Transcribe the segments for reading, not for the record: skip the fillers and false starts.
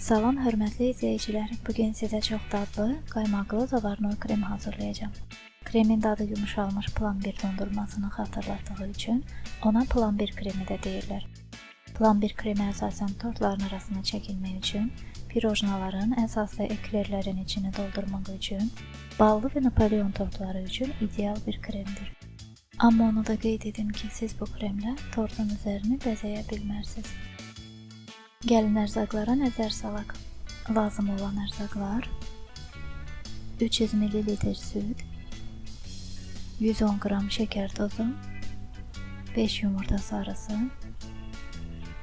Salam hörmətli izləyicilər. Bugün sizə çox dadlı, qaymaqlı zavarnol krem hazırlayacağım. Kremin dadı yumuşalmış plomber dondurmasını xatırlatdığı üçün ona plomber kremi də deyirlər. Plomber kremi əsasən tortların arasına çəkilmək üçün, pirojnaların, əsaslı eklerlərin içini doldurmaq üçün, ballı və Napoleon tortları üçün ideal bir kremdir. Amma onu da qeyd edim ki, siz bu kremlə tortun üzərini bəzəyə bilmərsiniz. Gəlin ərzaqlara nəzər salaq. Lazım olan ərzaqlar: 300 ml süd, 110 qram şəkər tozu, 5 yumurta sarısı,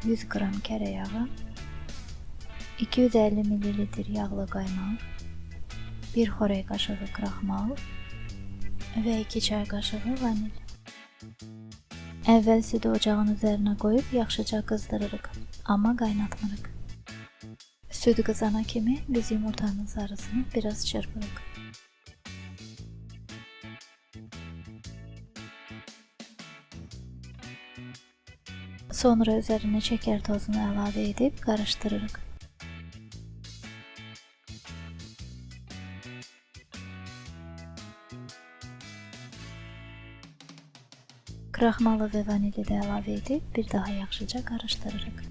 100 qram kərə yağı, 250 ml yağlı qaymaq, 1 xörək qaşığı kraxmal və 2 çay qaşığı vanil. Əvvəl südü ocağın üzərinə qoyub yaxşıca qızdırırıq, amma qaynatmırıq. Süd qızana kimi biz yumurtanın sarısını biraz çırpırıq. Sonra üzərinə şəkər tozunu əlavə edib qarışdırırıq. Kraxmalı və vanili də əlavə edib bir daha yaxşıca qarışdırırıq.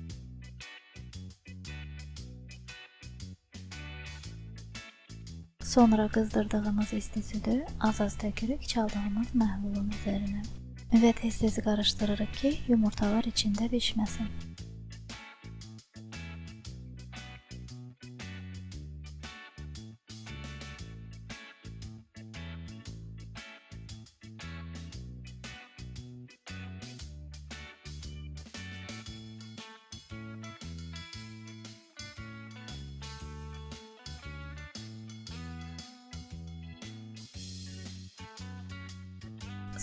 Sonra qızdırdığımız isti südü az-az tökürük çaldığımız məhlulun üzərinə və tez-tez qarışdırırıq ki, yumurtalar içində bişməsin.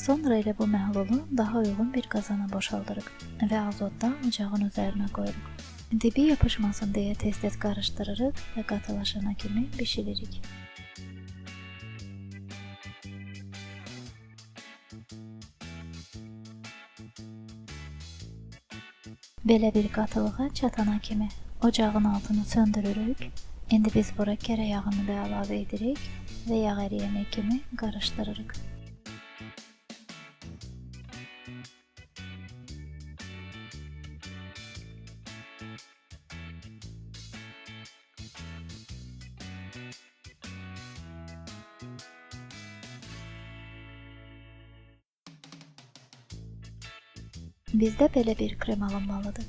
Sonra elə bu məhlulu daha uyğun bir qazana boşaldırıq və azotda ocağın üzərinə qoyuruq. Dibi yapışmasın deyə tez-tez qarışdırırıq və qatılaşana kimi bişiririk. Belə bir qatılığa çatana kimi ocağın altını söndürürük. İndi biz bura kərə yağını da əlavə edirik və yağ əriyənə kimi qarışdırırıq. Bizdə belə bir krem alınmalıdır.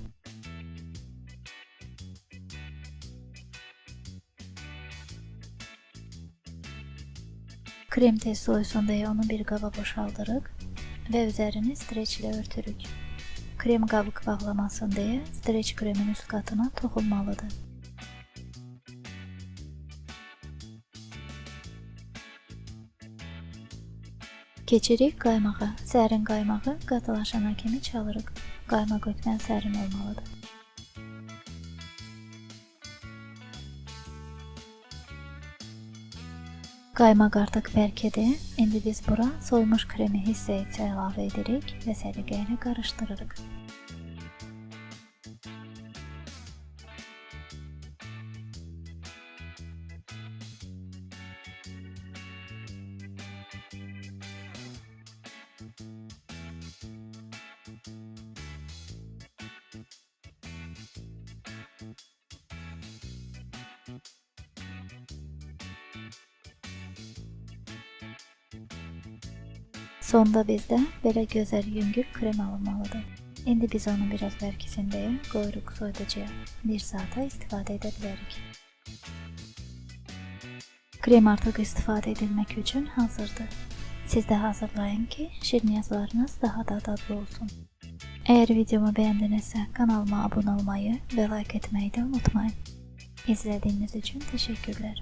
Krem tez soyusun deyə onu bir qaba boşaldırıq və üzərini streç ilə örtürük. Krem qabıq bağlamasın deyə streç kremin üst qatına toxunmalıdır. Keçirik qaymağa. Sərin qaymağı qatılaşana kimi çalırıq. Qaymaq ötmən sərin olmalıdır. Qaymaq artıq bərkidi. İndi biz bura soymuş kremi hissə-hissə əlavə edirik və səliqə ilə qarışdırırıq. Sonda bizdə belə gözəl yüngül krem alınmalıdır. İndi biz onu biraz bərkisin deyə qoyuruq soyuducuya. 1 saata istifadə edə bilərik. Krem artıq istifadə edilmək üçün hazırdır. Siz də hazırlayın ki, şirniyyatlarınız daha da dadlı olsun. Əgər videomu bəyəndinizsə, kanalıma abunə olmayı və like etməyi də unutmayın. İzlədiyiniz üçün təşəkkürlər.